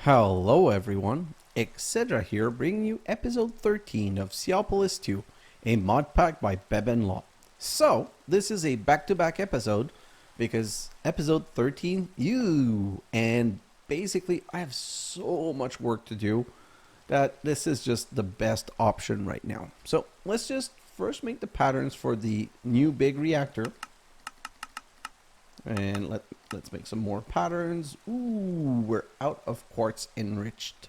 Hello everyone, xHedra here, bringing you episode 13 of Seaopolis 2, a mod pack by benbenlaw. So, this is a back-to-back episode, because episode 13, and basically I have so much work to do that this is just the best option right now. So, let's just first make the patterns for the new big reactor. And let's make some more patterns. Ooh, we're out of quartz enriched.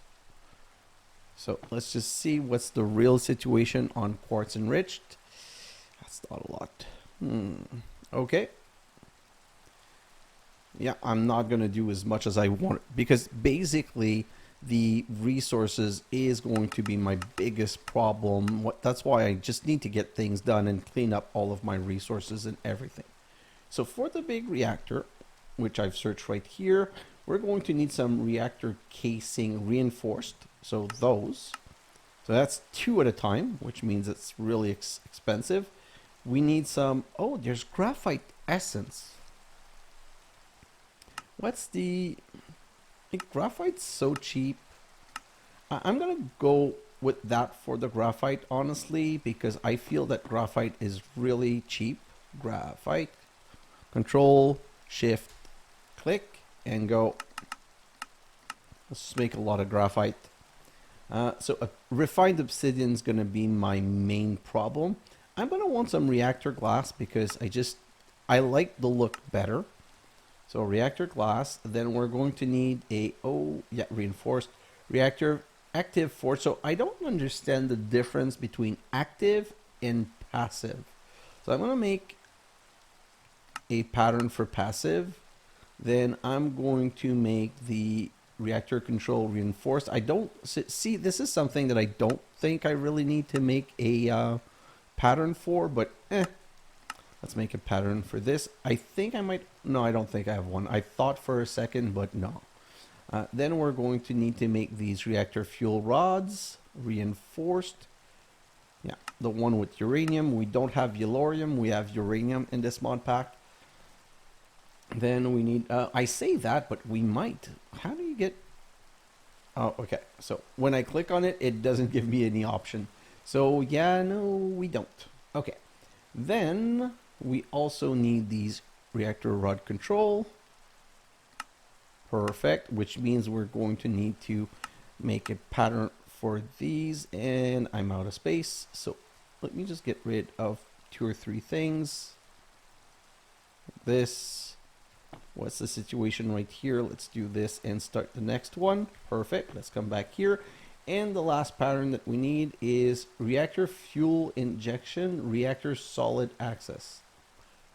So let's just see what's the real situation on quartz enriched. That's not a lot. Okay. Yeah, I'm not going to do as much as I want because basically the resources is going to be my biggest problem. That's why I just need to get things done and clean up all of my resources and everything. So for the big reactor, which I've searched right here, we're going to need some reactor casing reinforced. So those. So that's 2 at a time, which means it's really expensive. We need some, oh, there's graphite essence. What's the, like, graphite's so cheap. I'm going to go with that for the graphite, honestly, because I feel that graphite is really cheap. Graphite. Control, Shift, click, and go. Let's make a lot of graphite. So a refined obsidian is going to be my main problem. I'm going to want some reactor glass because I like the look better. So reactor glass. Then we're going to need a, reinforced reactor active force. So I don't understand the difference between active and passive. So I'm going to make a pattern for passive. Then I'm going to make the reactor control reinforced. I don't see, this is something that I don't think I really need to make a pattern for, but let's make a pattern for this. I think I might, no, I don't think I have one. I thought for a second, but no. Then we're going to need to make these reactor fuel rods reinforced. Yeah, the one with uranium. We don't have yellorium, we have uranium in this mod pack. Then we need, I say that, but we might. How do you get, oh, okay. So when I click on it, it doesn't give me any option. So yeah, no, we don't. Okay. Then we also need these reactor rod control. Perfect, which means we're going to need to make a pattern for these, and I'm out of space. So let me just get rid of 2 or 3 things. This. What's the situation right here? Let's do this and start the next one. Perfect. Let's come back here. And the last pattern that we need is reactor fuel injection, reactor solid access.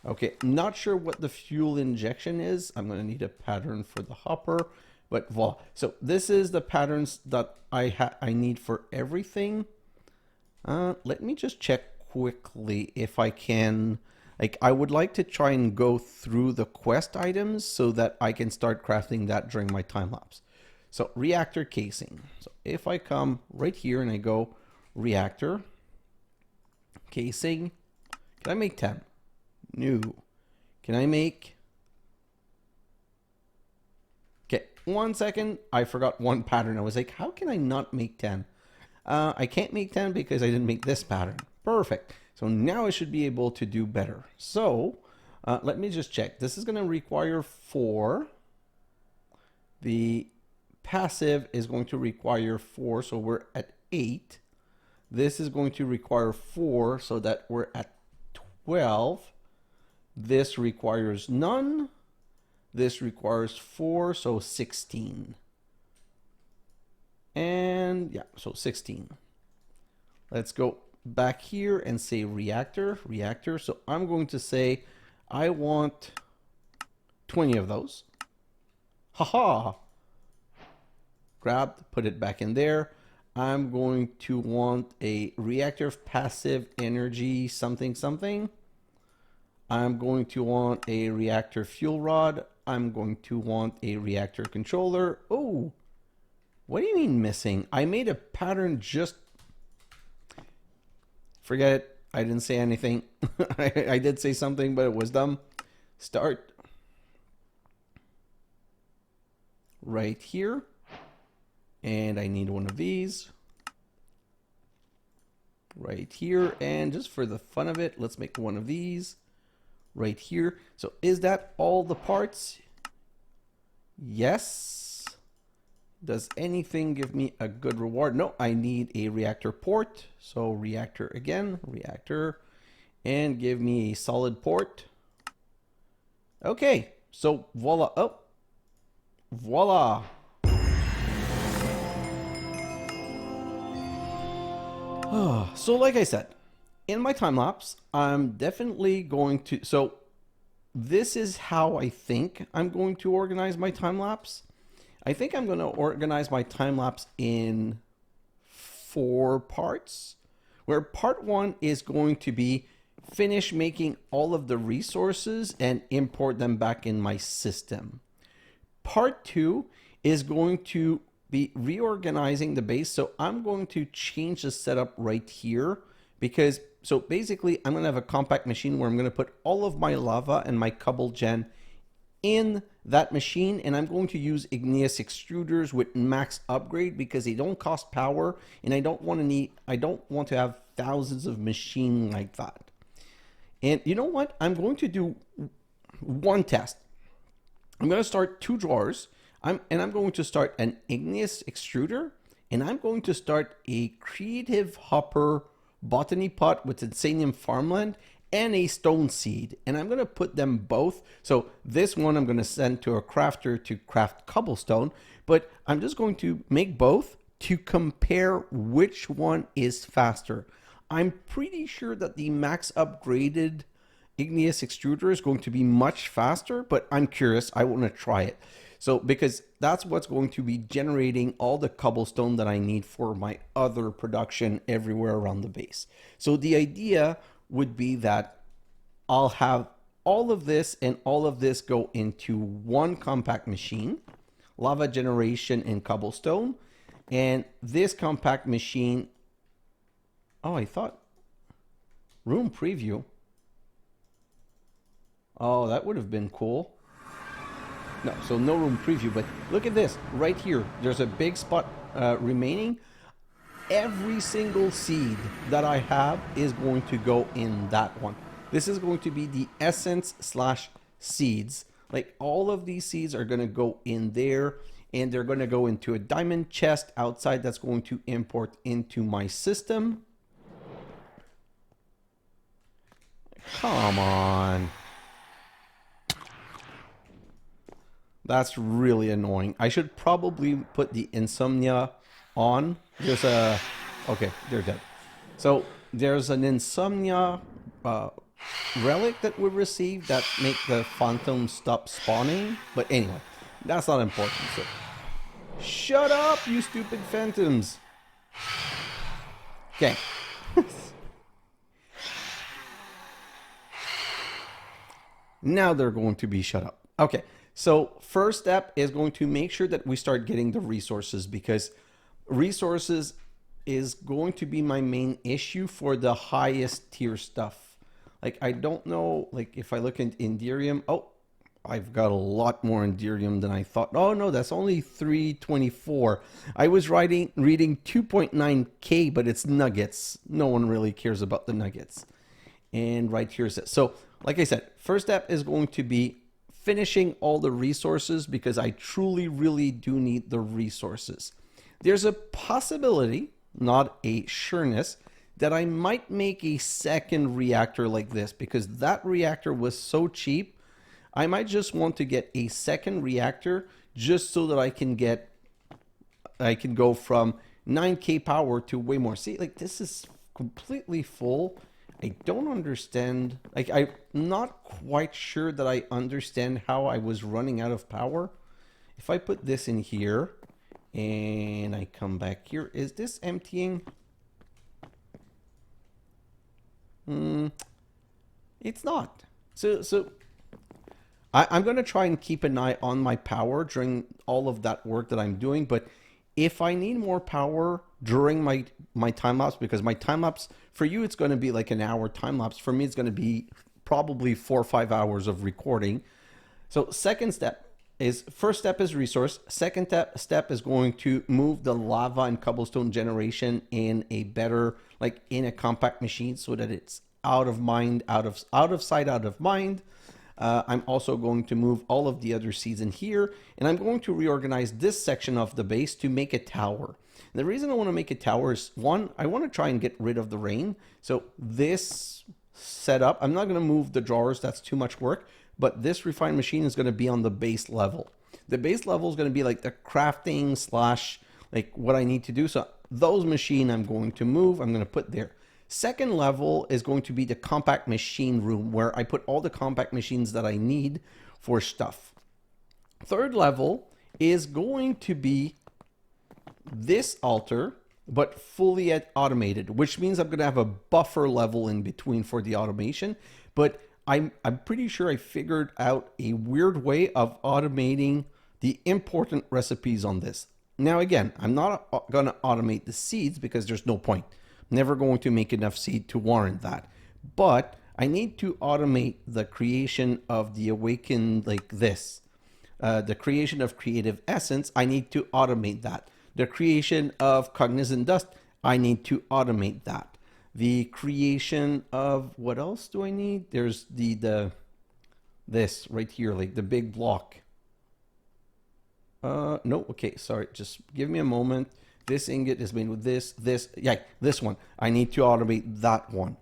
Okay, not sure what the fuel injection is. I'm going to need a pattern for the hopper, but voila. So this is the patterns that I need for everything. Let me just check quickly if I can. Like, I would like to try and go through the quest items so that I can start crafting that during my time lapse. So reactor casing. So if I come right here and I go reactor casing, can I make 10? No. Can I make? Okay, 1 second. I forgot one pattern. I was like, how can I not make 10? I can't make 10 because I didn't make this pattern. Perfect. So now I should be able to do better. So let me just check. This is going to require 4. The passive is going to require 4. So we're at 8. This is going to require 4 so that we're at 12. This requires none. This requires 4, so 16. And yeah, so 16. Let's go back here and say reactor. So I'm going to say I want 20 of those. Haha. Grabbed, put it back in there. I'm going to want a reactor passive energy something something. I'm going to want a reactor fuel rod. I'm going to want a reactor controller. Oh, what do you mean missing? I made a pattern just... Forget it. I didn't say anything. I did say something, but it was dumb. Start. Right here. And I need one of these right here. And just for the fun of it, let's make one of these right here. So is that all the parts? Yes. Does anything give me a good reward? No, I need a reactor port. So reactor again, reactor, and give me a solid port. Okay, so voila. Oh, voila. So like I said, in my time lapse, I'm definitely going to, so this is how I think I'm going to organize my time lapse. I think I'm going to organize my time lapse in 4 parts, where part 1 is going to be finish making all of the resources and import them back in my system. Part 2 is going to be reorganizing the base. So I'm going to change the setup right here because, so basically I'm going to have a compact machine where I'm going to put all of my lava and my cobble gen in that machine, and I'm going to use Igneous extruders with max upgrade because they don't cost power, and I don't want to have thousands of machine like that. And you know what? I'm going to do one test. I'm going to start 2 drawers. I'm going to start an Igneous extruder, and I'm going to start a creative hopper botany pot with Insanium farmland and a stone seed, and I'm going to put them both. So this one I'm going to send to a crafter to craft cobblestone, but I'm just going to make both to compare which one is faster. I'm pretty sure that the max upgraded Igneous extruder is going to be much faster, but I'm curious. I want to try it. So because that's what's going to be generating all the cobblestone that I need for my other production everywhere around the base. So the idea would be that I'll have all of this and all of this go into one compact machine, lava generation and cobblestone. And this compact machine, oh, I thought room preview. Oh, that would have been cool. No, so no room preview, but look at this right here. There's a big spot remaining. Every single seed that I have is going to go in that one. This is going to be the essence / seeds. Like all of these seeds are going to go in there, and they're going to go into a diamond chest outside that's going to import into my system. Come on. That's really annoying. I should probably put the insomnia on. There's a... Okay, they're dead. So there's an insomnia relic that we received that make the phantom stop spawning. But anyway, that's not important. So shut up, you stupid phantoms. Okay. Now they're going to be shut up. Okay. So first step is going to make sure that we start getting the resources, because resources is going to be my main issue for the highest tier stuff. Like, I don't know, like if I look at Indirium, oh, I've got a lot more Indirium than I thought. Oh no, that's only 324. I was reading 2.9k, but it's nuggets. No one really cares about the nuggets. And right here's it. So like I said, first step is going to be finishing all the resources, because I truly really do need the resources. There's a possibility, not a sureness, that I might make a second reactor like this, because that reactor was so cheap. I might just want to get a second reactor just so that I can go from 9k power to way more. See, like this is completely full. I don't understand, like I'm not quite sure that I understand how I was running out of power. If I put this in here and I come back here, is this emptying? It's not. So I'm going to try and keep an eye on my power during all of that work that I'm doing, but if I need more power during my time lapse, because my time lapse for you, it's going to be like an hour time lapse. For me, it's going to be probably 4 or 5 hours of recording. So second step, is first step is resource. Second step is going to move the lava and cobblestone generation in a better, like in a compact machine, so that it's out of mind, out of sight, out of mind. I'm also going to move all of the other seeds in here, and I'm going to reorganize this section of the base to make a tower. The reason I want to make a tower is, one, I want to try and get rid of the rain. So this setup, I'm not going to move the drawers, that's too much work, but this refined machine is going to be on the base level. The base level is going to be like the crafting slash like what I need to do. So those machine I'm going to move, I'm going to put there. Second level is going to be the compact machine room, where I put all the compact machines that I need for stuff. Third level is going to be this altar, but fully automated, which means I'm going to have a buffer level in between for the automation. But I'm pretty sure I figured out a weird way of automating the important recipes on this. Now, again, I'm not going to automate the seeds because there's no point. Never going to make enough seed to warrant that. But I need to automate the creation of the awakened, like this. The creation of creative essence, I need to automate that. The creation of cognizant dust, I need to automate that. The creation of, what else do I need? There's this right here, like the big block. No, okay, sorry, just give me a moment. This ingot is made with this, yeah, this one. I need to automate that one.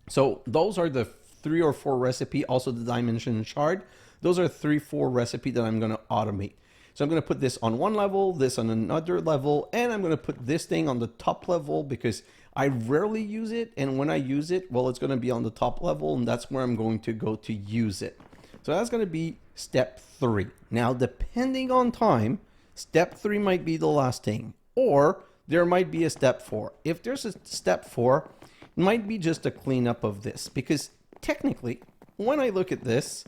So those are the 3 or 4 recipe, also the dimension shard. Those are 3-4 recipe that I'm gonna automate. So I'm gonna put this on one level, this on another level, and I'm gonna put this thing on the top level because I rarely use it. And when I use it, well, it's gonna be on the top level, and that's where I'm going to go to use it. So that's gonna be step 3. Now, depending on time, step 3 might be the last thing. Or there might be a step 4. If there's a step 4, it might be just a cleanup of this. Because technically, when I look at this,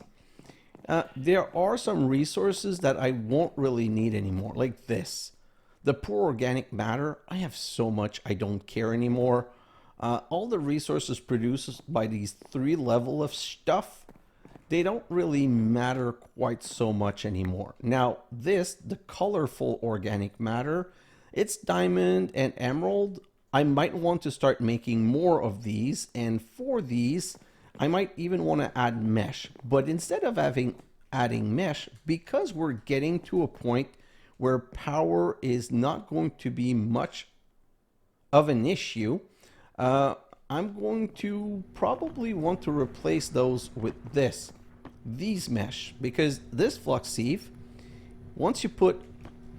there are some resources that I won't really need anymore. Like this. The poor organic matter, I have so much I don't care anymore. All the resources produced by these 3 level of stuff, they don't really matter quite so much anymore. Now, this, the colorful organic matter, it's diamond and emerald. I might want to start making more of these, and for these I might even want to add mesh. But instead of adding mesh, because we're getting to a point where power is not going to be much of an issue, I'm going to probably want to replace those with these mesh, because this flux sieve, once you put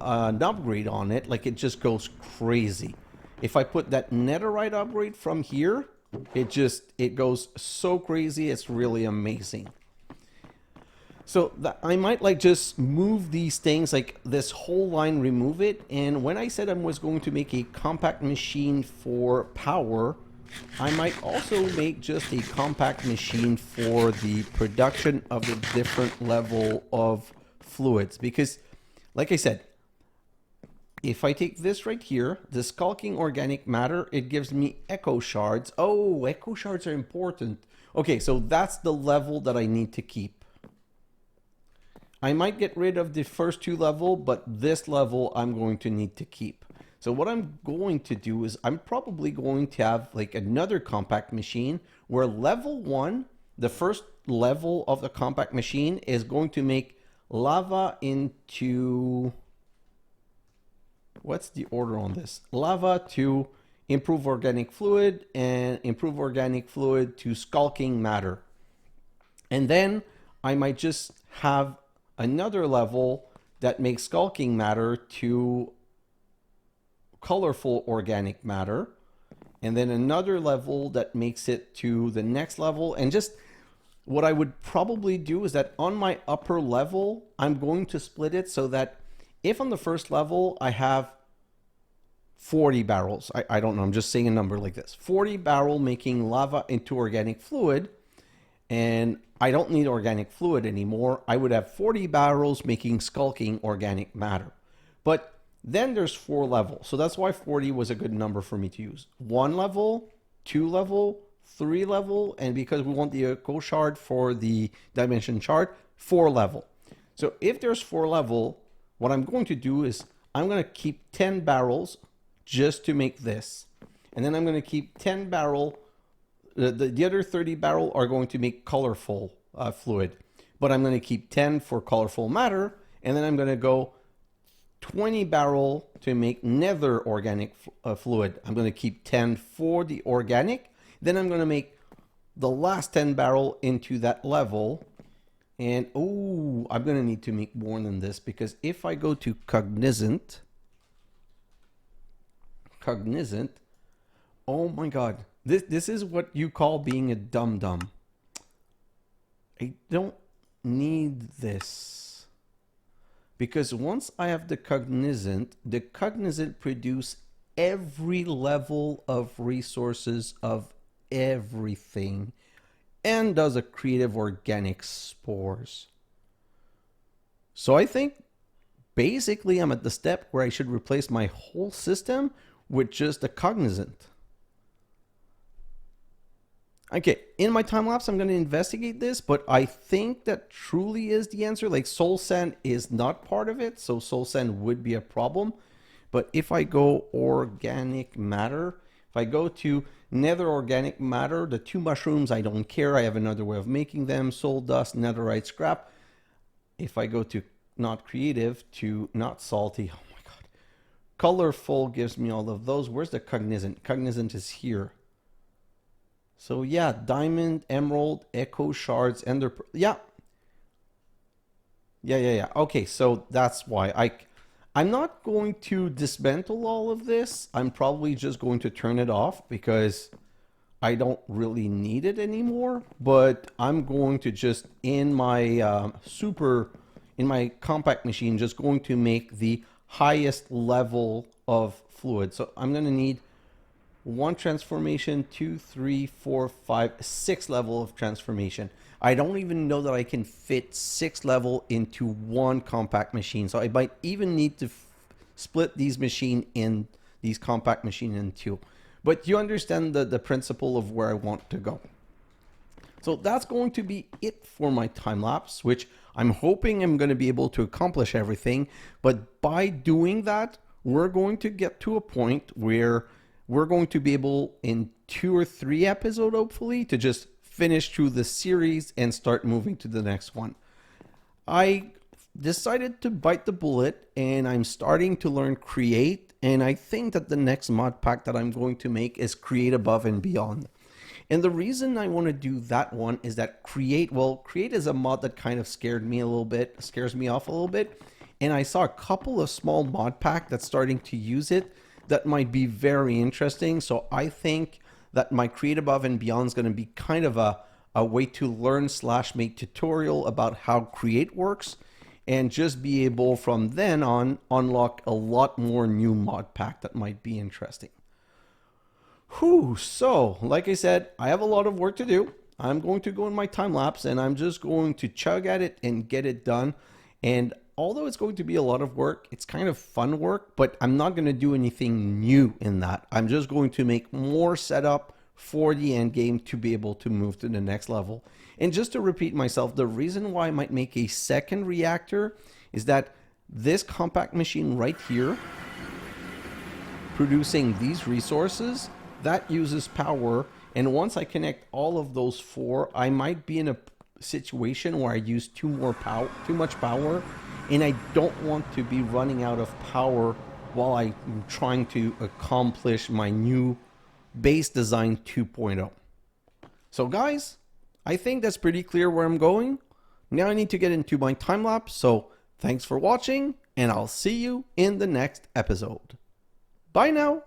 an upgrade on it, like, it just goes crazy. If I put that netherite upgrade from here, it goes so crazy, it's really amazing. So I might like just move these things, like this whole line, remove it. And when I said I was going to make a compact machine for power, I might also make just a compact machine for the production of the different level of fluids. Because, like I said, if I take this right here, the skulking organic matter, it gives me echo shards. Oh, echo shards are important. Okay, so that's the level that I need to keep. I might get rid of the first 2 level, but this level I'm going to need to keep. So what I'm going to do is I'm probably going to have like another compact machine where level 1, the first level of the compact machine, is going to make lava into... What's the order on this? Lava to improve organic fluid, and improve organic fluid to skulking matter. And then I might just have another level that makes skulking matter to colorful organic matter. And then another level that makes it to the next level. And just what I would probably do is that on my upper level, I'm going to split it so that if on the first level I have 40 barrels, I don't know, I'm just saying a number like this, 40 barrel making lava into organic fluid, and I don't need organic fluid anymore, I would have 40 barrels making skulking organic matter. But then there's 4 levels, so that's why 40 was a good number for me to use. 1 level, 2 level, 3 level, and because we want the echo shard for the dimension chart, 4 level. So if there's 4 level, what I'm going to do is I'm going to keep 10 barrels just to make this. And then I'm going to keep 10 barrel. The other 30 barrel are going to make colorful fluid. But I'm going to keep 10 for colorful matter. And then I'm going to go 20 barrel to make nether organic fluid. I'm going to keep 10 for the organic. Then I'm going to make the last 10 barrel into that level. And oh, I'm going to need to make more than this, because if I go to cognizant, oh my God, this is what you call being a dum-dum. I don't need this, because once I have the cognizant produce every level of resources of everything, and does a creative organic spores. So I think basically I'm at the step where I should replace my whole system with just a cognizant. Okay, in my time lapse, I'm going to investigate this, but I think that truly is the answer. Like, soul sand is not part of it, so soul sand would be a problem. But if I go organic matter, if I go to nether organic matter, the 2 mushrooms, I don't care. I have another way of making them. Soul dust, netherite scrap. If I go to not creative to not salty, oh my God. Colorful gives me all of those. Where's the cognizant? Cognizant is here. So yeah, diamond, emerald, echo shards, ender. Yeah. Okay, so that's why I'm not going to dismantle all of this. I'm probably just going to turn it off because I don't really need it anymore. But I'm going to just, in my in my compact machine, just going to make the highest level of fluid. So I'm going to need 1 transformation, 2, 3, 4, 5, 6 level of transformation. I don't even know that I can fit 6 level into 1 compact machine. So I might even need to split these compact machine in 2. But you understand the principle of where I want to go. So that's going to be it for my time lapse, which I'm hoping I'm going to be able to accomplish everything. But by doing that, we're going to get to a point where we're going to be able, in 2 or 3 episodes, hopefully, to just finish through the series and start moving to the next one. I decided to bite the bullet, and I'm starting to learn Create, and I think that the next mod pack that I'm going to make is Create Above and Beyond. And the reason I want to do that one is that Create is a mod that kind of scares me off a little bit, and I saw a couple of small mod pack that's starting to use it that might be very interesting. So I think that my Create Above and Beyond is going to be kind of a way to learn / make tutorial about how Create works, and just be able from then on unlock a lot more new mod pack that might be interesting. Whew, so like I said, I have a lot of work to do. I'm going to go in my time lapse and I'm just going to chug at it and get it done. And although it's going to be a lot of work, it's kind of fun work, but I'm not going to do anything new in that. I'm just going to make more setup for the end game to be able to move to the next level. And just to repeat myself, the reason why I might make a second reactor is that this compact machine right here, producing these resources, that uses power. And once I connect all of those 4, I might be in a situation where I use too much power. And I don't want to be running out of power while I'm trying to accomplish my new base design 2.0. So guys, I think that's pretty clear where I'm going. Now I need to get into my time lapse. So thanks for watching, and I'll see you in the next episode. Bye now.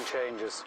changes.